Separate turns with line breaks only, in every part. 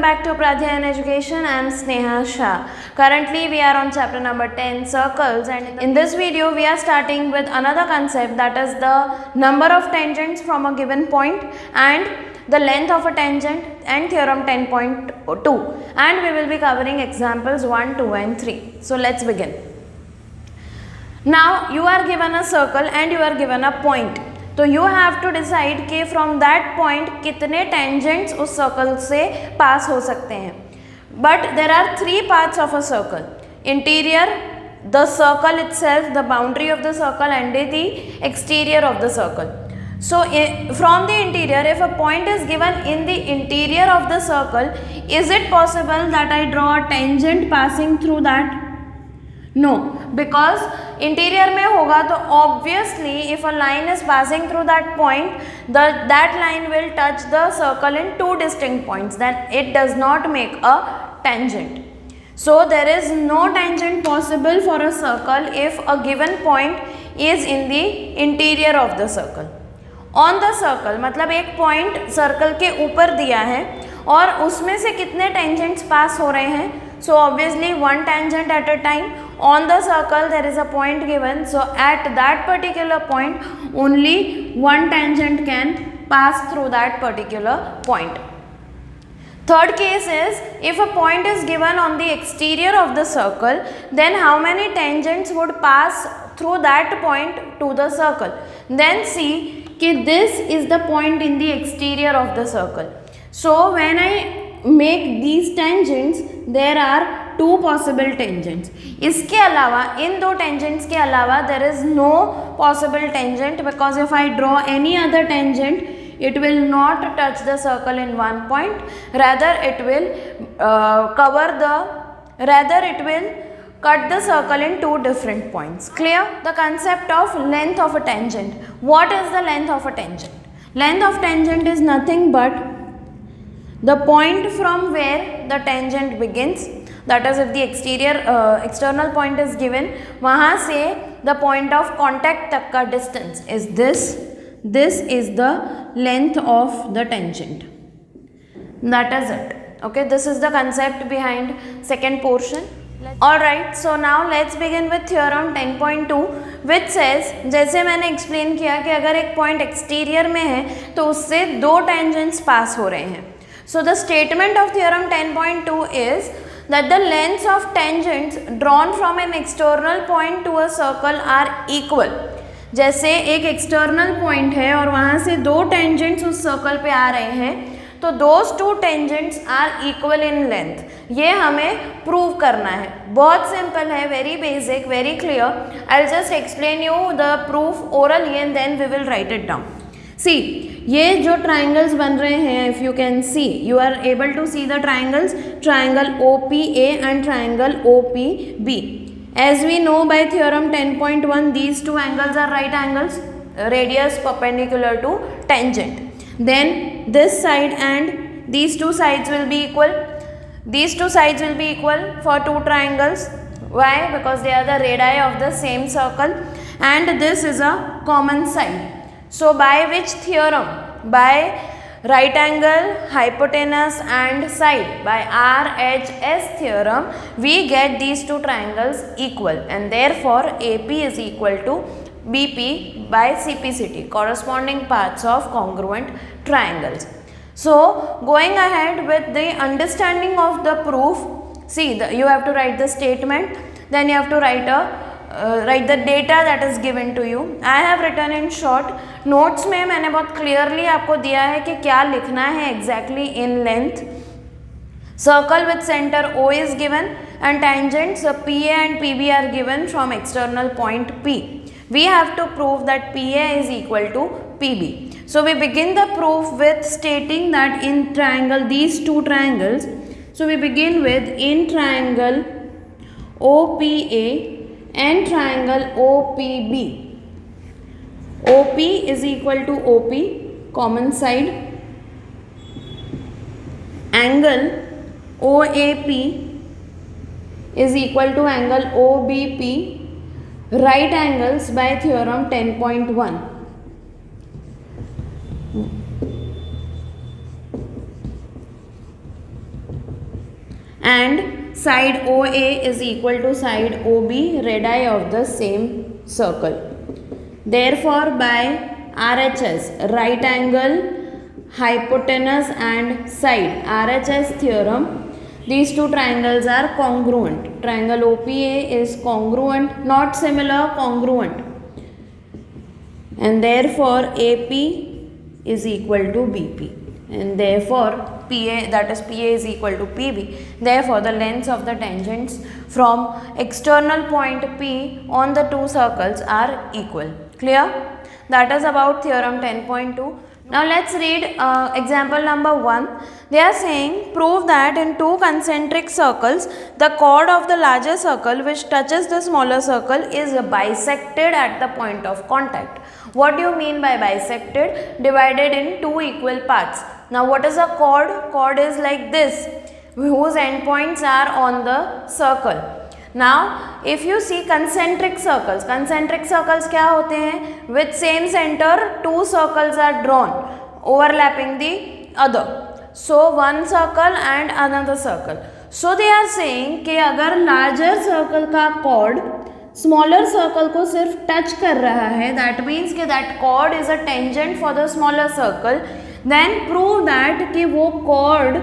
back to Pradhyan Education. I am Sneha Shah. Currently we are on chapter number 10, circles, and in this video we are starting with another concept, that is the number of tangents from a given point and the length of a tangent and theorem 10.2, and we will be covering examples 1, 2 and 3. So let's begin. Now you are given a circle and you are given a point. तो you have to decide कि from that point कितने tangents उस circle से पास हो सकते हैं. But there are 3 parts of a circle: interior, the circle itself, the boundary of the circle and the exterior of the circle. So from the interior, if a point is given in the interior of the circle, is it possible that I draw a tangent passing through that? No, because interior में होगा तो obviously if a line is passing through that point, that line will touch the circle in 2 distinct points, then it does not make a tangent. So there is no tangent possible for a circle if a given point is in the interior of the circle. On the circle मतलब एक point circle के ऊपर दिया है और उसमें से कितने tangents पास हो रहे हैं. So obviously one tangent at a time. On the circle there is a point given, so at that particular point only one tangent can pass through that particular point. Third case is, if a point is given on the exterior of the circle, then how many tangents would pass through that point to the circle. Then see कि this is the point in the exterior of the circle. So when I make these tangents, there are 2 possible tangents. इसके अलावा इन 2 tangents के अलावा there is no possible tangent, because if I draw any other tangent, it will not touch the circle in one point, rather it will cut the circle in 2 different points. Clear? The concept of length of a tangent. What is the length of a tangent? Length of tangent is nothing but the point from where the tangent begins. That is, if the external point is given, वहाँ से the point of contact तक का distance is this. This is the length of the tangent. That is it. Okay, this is the concept behind second portion. Alright, so now let's begin with theorem 10.2, which says, जैसे मैंने explain किया कि अगर एक point exterior में है तो उससे 2 tangents pass हो रहे हैं. So the statement of theorem 10.2 is that the lengths of tangents drawn from an external point to a circle are equal. जैसे एक external point है और वहाँ से 2 tangents उस circle पे आ रहे हैं, तो those 2 tangents are equal in length. ये हमें prove करना है. बहुत simple है, very basic, very clear. I'll just explain you the proof orally and then we will write it down. See, ये जो triangles बन रहे हैं, if you can see, you are able to see the triangles, triangle OPA and triangle OPB. As we know by theorem 10.1, these 2 angles are right angles, radius perpendicular to tangent. Then this side and these 2 sides will be equal. These 2 sides will be equal for 2 triangles. Why? Because they are the radii of the same circle, and this is a common side. So by which theorem? By right angle, hypotenuse and side, by RHS theorem, we get these 2 triangles equal, and therefore AP is equal to BP by CPCT, corresponding parts of congruent triangles. So going ahead with the understanding of the proof, see, you have to write the statement, then you have to write the data that is given to you. I have written in short. Notes में मैंने बहुत clearly आपको दिया है कि क्या लिखना है exactly in length. Circle with center O is given and tangents PA and PB are given from external point P. We have to prove that PA is equal to PB. So we begin the proof with stating that in triangle, these 2 triangles, so we begin with in triangle OPA and triangle OPB. OP is equal to OP, common side. Angle OAP is equal to angle OBP, right angles by theorem 10.1. and side OA is equal to side OB, radii of the same circle. Therefore by RHS, right angle, hypotenuse and side, RHS theorem, these two triangles are congruent. Triangle OPA is congruent, not similar, congruent, and therefore AP is equal to BP, and therefore PA, that is PA is equal to PB. Therefore the lengths of the tangents from external point P on the two circles are equal. Clear? That is about theorem 10.2. Now let's read example number 1. They are saying, prove that in two concentric circles, the chord of the larger circle which touches the smaller circle is bisected at the point of contact. What do you mean by bisected? Divided in two equal parts. Now what is a chord? Chord is like this, whose endpoints are on the circle. Now if you see concentric circles क्या होते हैं? With same center two circles are drawn overlapping the other. So one circle and another circle. So they are saying कि अगर larger circle का chord smaller circle को सिर्फ touch कर रहा है, that means कि that chord is a tangent for the smaller circle, then prove that कि वो chord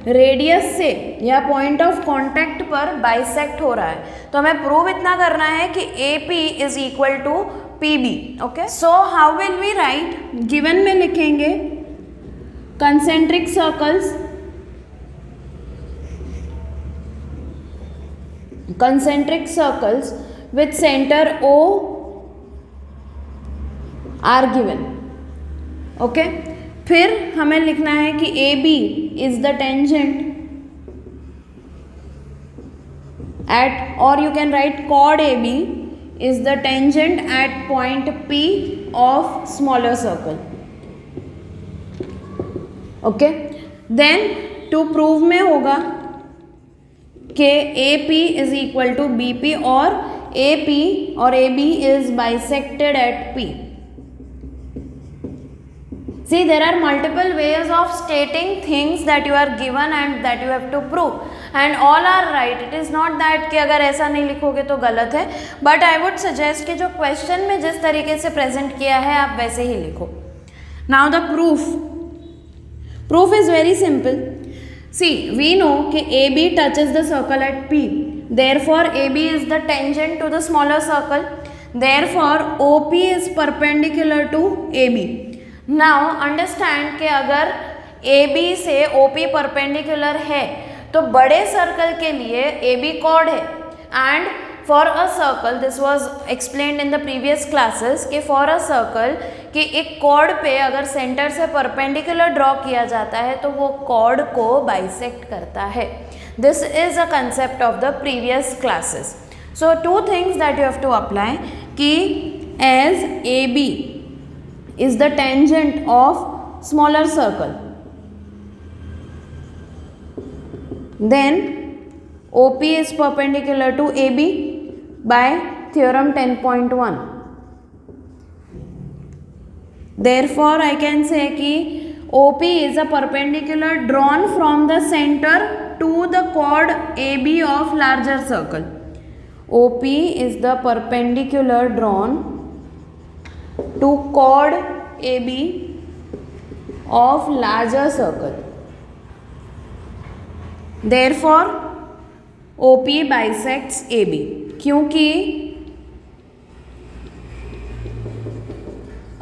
रेडियस से या पॉइंट ऑफ कॉन्टैक्ट पर बाइसेक्ट हो रहा है. तो हमें प्रूव इतना करना है कि AP is equal to PB. Okay, so how will we write? Given में लिखेंगे concentric circles with centre O are given. Okay, फिर हमें लिखना है कि AB is the tangent at, और you can write chord AB is the tangent at point P of smaller circle. Okay, then to prove में होगा कि AP is equal to BP और AP और AB is bisected at P. See, there are multiple ways of stating things that you are given and that you have to prove, and all are right. It is not that कि अगर ऐसा नहीं लिखोगे तो गलत है, but I would suggest कि जो question में जिस तरीके से present किया है आप वैसे ही लिखो. Now the proof is very simple. See, we know कि AB touches the circle at P. Therefore AB is the tangent to the smaller circle. Therefore OP is perpendicular to AB. Now understand कि अगर AB से OP perpendicular है तो बड़े circle के लिए AB chord है, and for a circle, this was explained in the previous classes, कि फॉर अ सर्कल कि एक chord पे अगर सेंटर से परपेंडिकुलर ड्रॉ किया जाता है तो वो chord को बाइसेक्ट करता है. This is a concept of the previous classes. So two things that you have to apply, कि as AB is the tangent of smaller circle, then OP is perpendicular to AB by theorem 10.1. Therefore I can say कि OP is a perpendicular drawn from the center to the chord AB of larger circle. OP is the perpendicular drawn to chord AB of larger circle. Therefore OP bisects AB, क्योंकि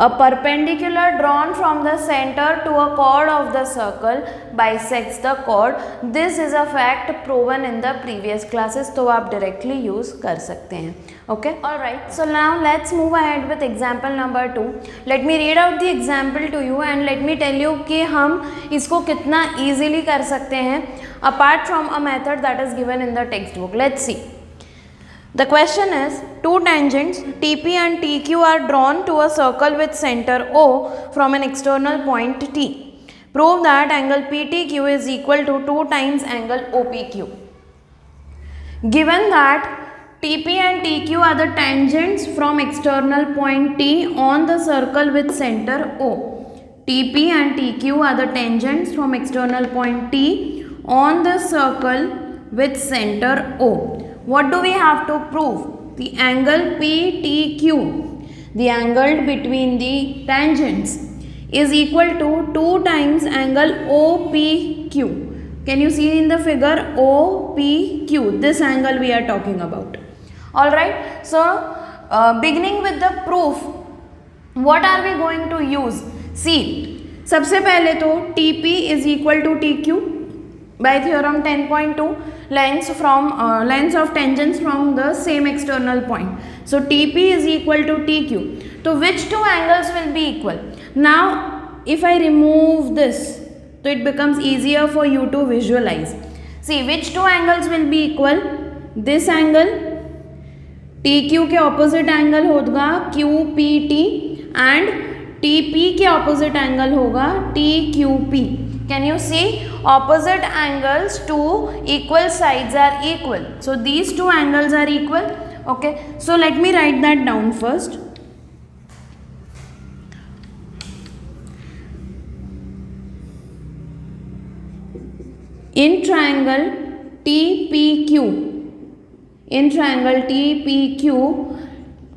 a perpendicular drawn from the center to a chord of the circle bisects the chord. This is a fact proven in the previous classes, तो आप directly use कर सकते हैं. Okay, alright, so now let's move ahead with example number 2. Let me read out the example to you and let me tell you कि हम इसको कितना easily कर सकते हैं apart from a method that is given in the textbook. Let's see. The question is, two tangents TP and TQ are drawn to a circle with center O from an external point T. Prove that angle PTQ is equal to 2 times angle OPQ. Given that TP and TQ are the tangents from external point T on the circle with center O. TP and TQ are the tangents from external point T on the circle with center O. What do we have to prove? The angle PTQ, the angle between the tangents, is equal to 2 times angle OPQ. Can you see in the figure OPQ? This angle we are talking about. Alright, so beginning with the proof, what are we going to use? See, सबसे पहले तो TP is equal to TQ by theorem 10.2, lengths of tangents from the same external point. So TP is equal to TQ. So which two angles will be equal? Now if I remove this, so it becomes easier for you to visualize. See, which two angles will be equal? This angle TQ के opposite angle होगा QPT and TP के opposite angle होगा TQP. Can you see? Opposite angles to equal sides are equal. So these two angles are equal. Okay. So let me write that down first. In triangle TPQ,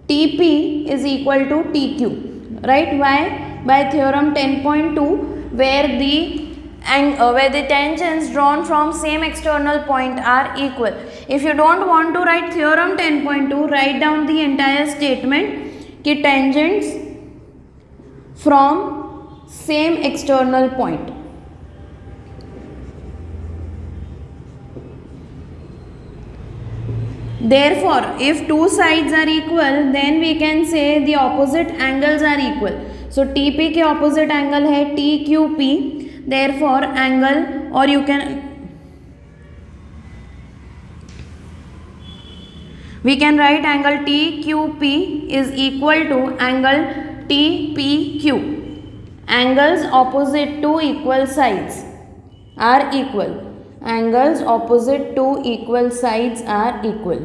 TP is equal to TQ. Right? Why? By theorem 10.2, where the tangents drawn from same external point are equal. If you don't want to write theorem 10.2, write down the entire statement कि tangents from same external point. Therefore, if two sides are equal, then we can say the opposite angles are equal. So TP के opposite angle है TQP. Therefore, angle, or we can write angle TQP is equal to angle TPQ. Angles opposite to equal sides are equal. Angles opposite to equal sides are equal.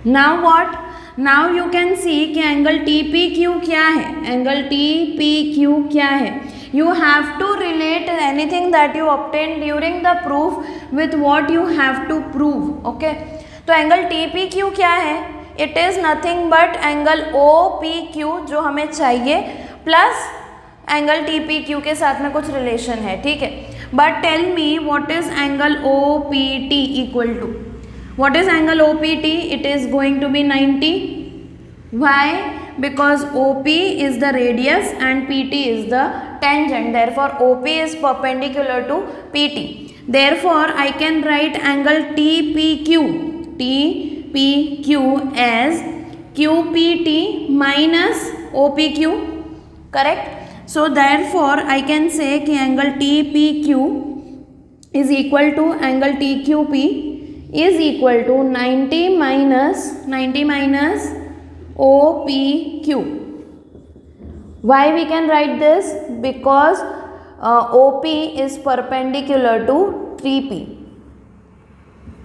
Now what? Now you can see कि angle TPQ क्या है? Angle TPQ क्या है? You have to relate anything that you obtained during the proof with what you have to prove. Okay? तो angle TPQ क्या है? It is nothing but angle OPQ जो हमें चाहिए plus angle TPQ के साथ में कुछ relation है. ठीक है? But tell me what is angle OPT equal to? What is angle OPT? It is going to be 90. Why? Because OP is the radius and PT is the tangent. Therefore, OP is perpendicular to PT. Therefore, I can write angle TPQ as QPT minus OPQ. Correct? So therefore, I can say कि angle TPQ is equal to angle TQP is equal to 90 minus OPQ. Why we can write this? Because OP is perpendicular to TP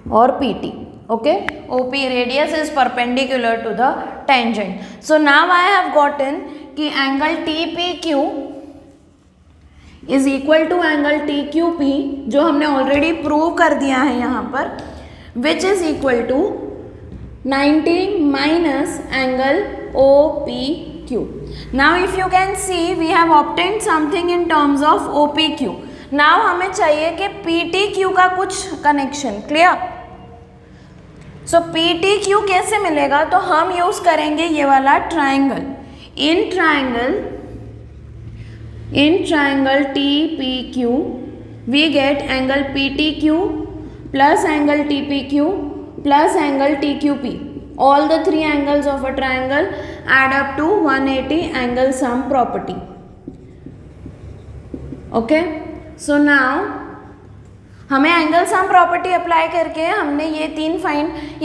or PT. Okay, OP radius is perpendicular to the tangent. So now I have gotten कि angle TPQ is equal to angle TQP जो हमने already prove कर दिया है यहाँ पर, which is equal to 90 minus angle OPQ. Now if you can see we have obtained something in terms of OPQ. Now हमें चाहिए कि PTQ का कुछ कनेक्शन. क्लियर? सो PTQ कैसे मिलेगा? तो हम यूज करेंगे ये वाला triangle. In triangle TPQ, we get angle PTQ plus angle TPQ plus angle TQP. All the three angles of a triangle add up to 180 angle sum property. Okay? So now हमें angle sum property apply करके हमने ये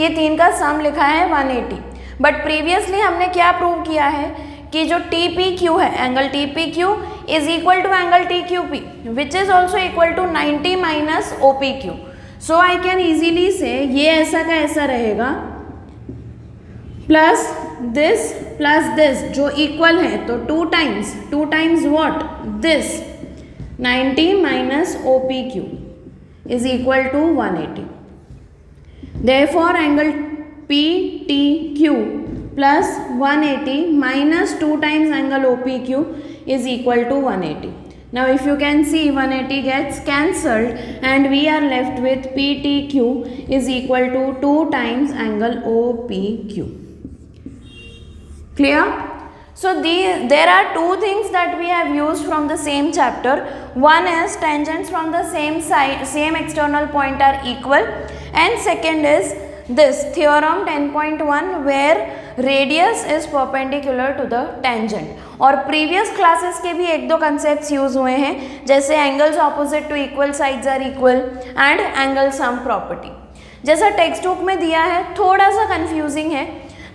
तीन का सम लिखा है 180. But previously हमने क्या प्रूव किया है कि जो TPQ है, angle TPQ is equal to angle TQP which is also equal to 90 minus OPQ. So I can easily say ये ऐसा का ऐसा रहेगा प्लस दिस जो इक्वल है तो 2 times what? This 90 minus OPQ is equal to 180. Therefore angle PTQ plus 180 minus 2 times angle OPQ is equal to 180. Now if you can see 180 gets cancelled and we are left with PTQ is equal to 2 times angle OPQ. Clear? So there are two things that we have used from the same chapter. One is tangents from the same side, same external point are equal, and second is this theorem 10.1 where radius is perpendicular to the tangent. और previous classes के भी एक दो concepts use हुए हैं, जैसे angles opposite to equal sides are equal and angle sum property. जैसा textbook में दिया है, थोड़ा सा कंफ्यूजिंग है.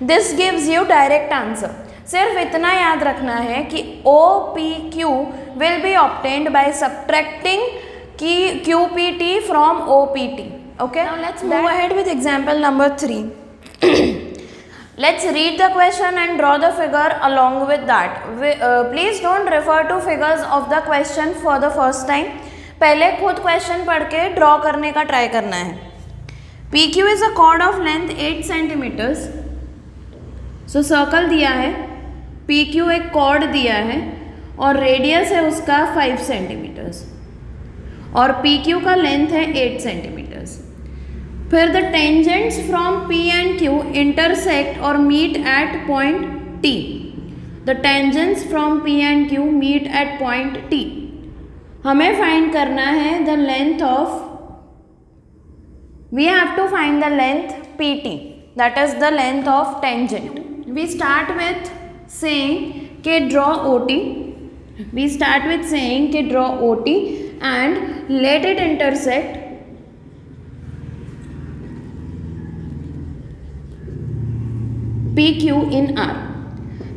This gives you direct answer. सिर्फ इतना याद रखना है कि OPQ will be obtained by subtracting QPT from OPT. Okay, now let's move ahead with example number 3. Let's read the question and draw the figure along with that. Please don't refer to figures of the question for the first time. पहले खुद question पढ़ के draw करने का try करना है. PQ is a chord of length 8 centimeters. So circle दिया है, PQ एक कॉर्ड दिया है और रेडियस है उसका 5 सेंटीमीटर्स और PQ का लेंथ है 8 सेंटीमीटर्स. फिर the tangents from P and Q intersect और meet at point T. The tangents from P and Q meet at point T. हमें फाइंड करना है the length of, we have to find the length PT, that is the length of tangent. We start with saying कि draw OT. We start with saying कि draw OT and let it intersect PQ in R.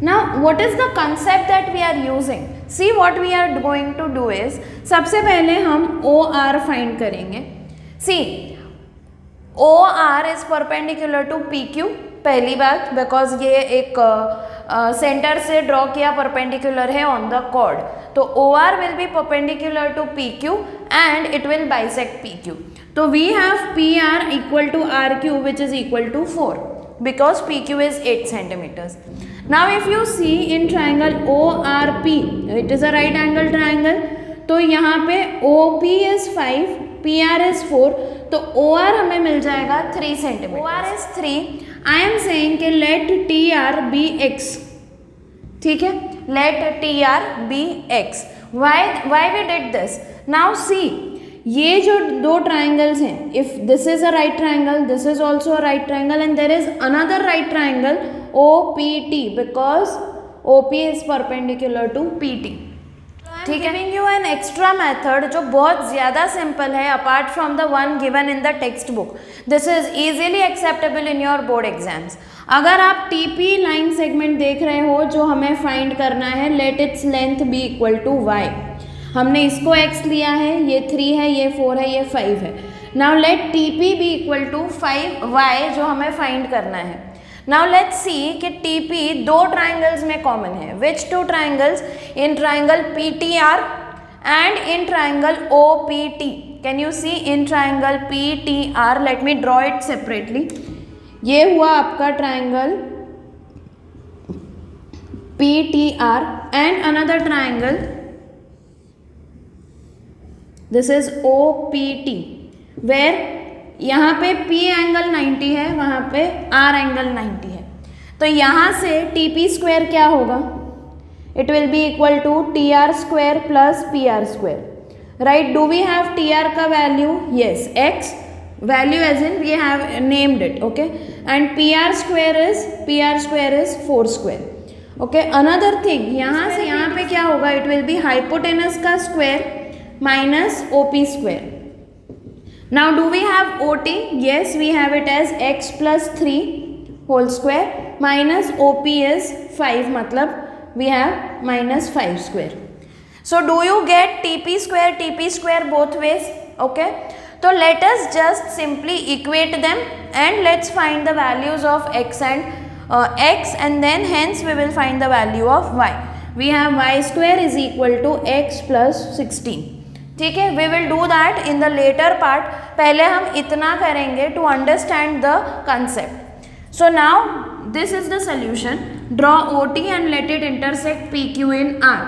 Now what is the concept that we are using? See, what we are going to do is, सबसे पहले हम OR find करेंगे. See, OR is perpendicular to PQ. पहली बात, because ये एक centre से draw किया परपेंडिकुलर है ऑन द कॉर्ड, तो OR will be perpendicular to PQ and it will bisect PQ. तो we have PR equal to RQ which is equal to 4 because PQ is 8 centimeters. Now if you see in triangle ORP, it is a right angle triangle. तो यहाँ पे OP is 5, PR is 4, तो OR हमें मिल जाएगा 3 centimetre. OR is 3. I am saying कि let TR be X. ठीक है, let TR be X. Why we did this? Now see, ये जो दो ट्राइंगल्स हैं, if this is a right triangle, this is also a right triangle and there is another right triangle OPT because OP is perpendicular to PT. ठीक है, giving you an extra method जो बहुत ज़्यादा simple है apart from the one given in the text book. This is easily acceptable in your board exams. अगर आप TP line segment देख रहे हो जो हमें फाइंड करना है, let its length be equal to y. हमने इसको x लिया है, ये 3 है, ये 4 है, ये 5 है. Now let TP be equal to 5y जो हमें फाइंड करना है. Now let's see कि TP दो ट्राइंगल्स में कॉमन है. Which two triangles? In triangle PTR and in triangle OPT. Can you see in triangle PTR? Let me draw it separately. ये हुआ आपका triangle PTR and another triangle. This is OPT where यहाँ पे P angle 90 है, वहाँ पे R angle 90 है. तो यहाँ से TP स्क्वायर क्या होगा? It will be equal to TR square plus PR square. Right, do we have TR का value? Yes, X value as in we have named it. Okay, and PR square is 4 square. Okay, another thing, यहाँ से यहाँ पे क्या होगा? It will be hypotenuse का square minus OP square. Now do we have OT? Yes, we have it as x plus 3 whole square minus OP is 5, मतलब we have minus 5 square. So do you get TP square both ways? Okay. So let us just simply equate them and let's find the values of x and then hence we will find the value of y. We have y square is equal to x plus 16. ठीक है, we will do that in the later part. पहले हम इतना करेंगे to understand the concept. So now this is the solution. Draw OT and let it intersect PQ in R.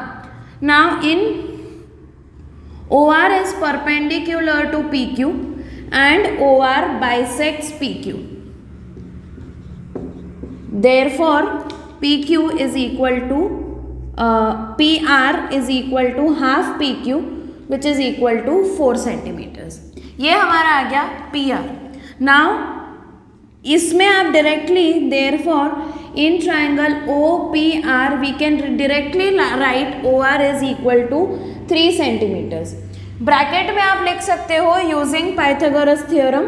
Now in OR is perpendicular to PQ and OR bisects PQ. Therefore, PQ is equal to PR is equal to half PQ, which is equal to 4 centimeters. ये हमारा आ गया PR. Now इसमें आप directly therefore in triangle OPR we can directly write OR is equal to 3 centimeters. Bracket में आप लिख सकते हो using Pythagoras theorem,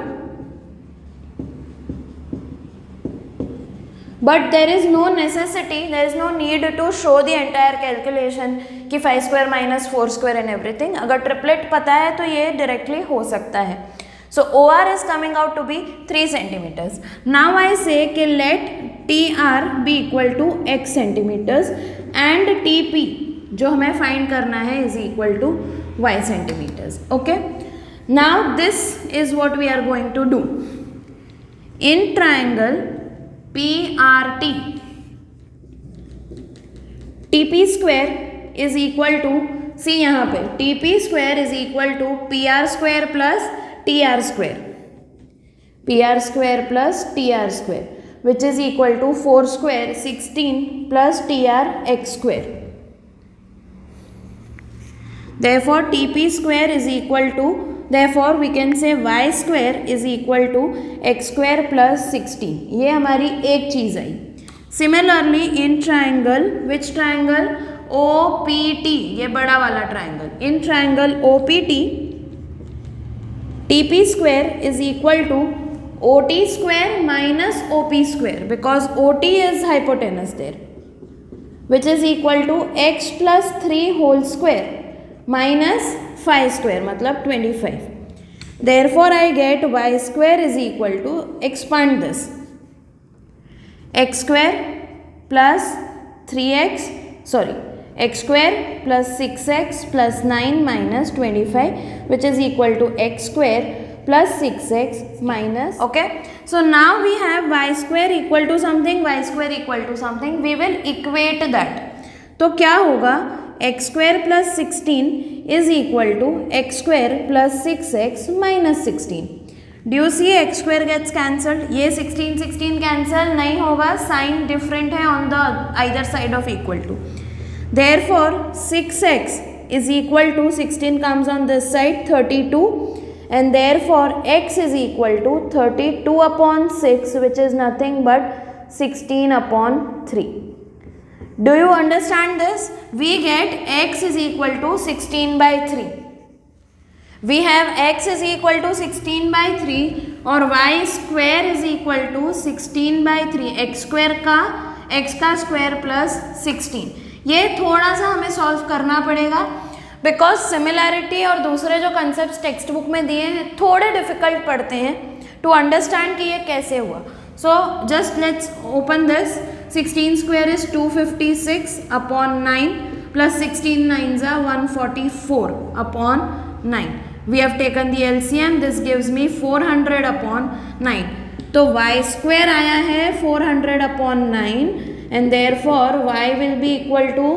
but there is no necessity, there is no need to show the entire calculation कि 5 square minus 4 square and everything. अगर triplet पता है तो ये डायरेक्टली हो सकता है. So OR is coming out to be 3 centimeters. Now I say कि let TR be equal to x centimetres and TP जो हमें फाइंड करना है is equal to y centimeters. Okay, now this is what we are going to do. In triangle PRT, TP square is equal to, see यहाँ पे TP square is equal to PR square plus TR square, PR square plus TR square, which is equal to 4 square 16 plus TR x square. Therefore TP square is equal to, therefore we can say y square is equal to x square plus 16. ये हमारी एक चीज़ आई. Similarly in triangle, which triangle? OPT, ये बड़ा वाला triangle. In triangle OPT, TP square is equal to OT square minus OP square, because OT is hypotenuse there, which is equal to x plus 3 whole square minus 5 square मतलब 25. Therefore I get y square is equal to, expand this, x square plus 3x, sorry, x square plus 6x plus 9 minus 25, which is equal to x square plus 6x minus, okay. So now we have y square equal to something, y square equal to something. We will equate that. तो क्या होगा? x square plus 16 is equal to x square plus 6x minus 16. Do you see x square gets cancelled? ये 16 cancel नहीं होगा, sign different है on the either side of equal to. Therefore 6x is equal to, 16 comes on this side, 32, and therefore x is equal to 32 upon 6, which is nothing but 16 upon 3. Do you understand this? We get x is equal to 16 by 3. We have x is equal to 16 by 3 और y square is equal to 16 by 3. x square का x का square plus 16. ये थोड़ा सा हमें solve करना पड़ेगा, because similarity और दूसरे जो कंसेप्ट टेक्स्ट बुक में दिए हैं थोड़े डिफिकल्ट पड़ते हैं टू अंडरस्टैंड कि ये कैसे हुआ. So just let's open this. 16 square is 256 upon 9 plus 16 nines are 144 upon 9. We have taken the LCM. This gives me 400 upon 9. तो y square आया है 400 upon 9 and therefore y will be equal to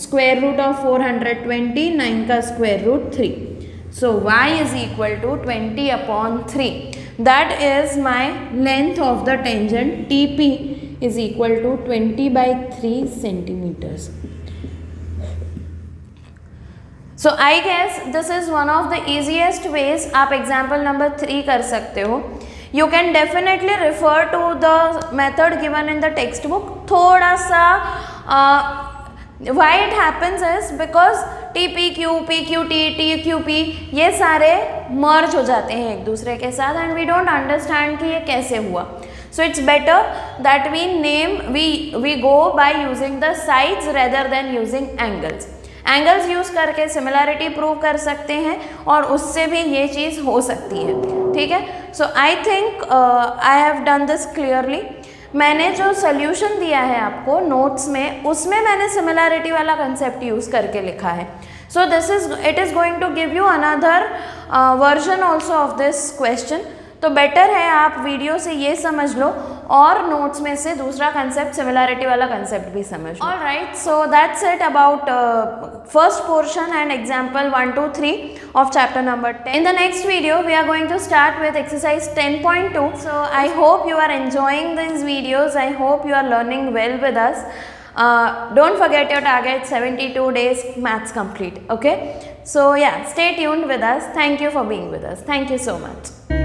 square root of 420, 9 का square root 3. So y is equal to 20 upon 3. That is my length of the tangent. TP is equal to 20 by 3 centimeters. So I guess this is one of the easiest ways. आप example number 3 कर सकते हो. You can definitely refer to the method given in the textbook. थोड़ा सा why it happens is because TPQ, PQT, TQP ये सारे मर्ज हो जाते हैं एक दूसरे के साथ and we don't understand कि ये कैसे हुआ. So it's better that we go by using the sides rather than using angles. Angles use करके सिमिलैरिटी प्रूव कर सकते हैं और उससे भी ये चीज़ हो सकती है. ठीक है. So I think I have done this clearly. मैंने जो सोल्यूशन दिया है आपको नोट्स में, उसमें मैंने सिमिलैरिटी वाला कंसेप्ट यूज़ करके लिखा है. So it is going to give you another version also of this question. तो बेटर है आप वीडियो से ये समझ लो और नोट्स में से दूसरा कंसेप्ट सिमिलैरिटी वाला कंसेप्ट भी समझ लो. All right, so that's it about first portion and example 1, 2, 3 of chapter number 10. In the next video we are going to start with exercise 10.2. So I hope you are enjoying these videos. I hope you are learning well with us. Don't forget your target, 72 days maths complete. Okay, so yeah, stay tuned with us. Thank you for being with us. Thank you so much.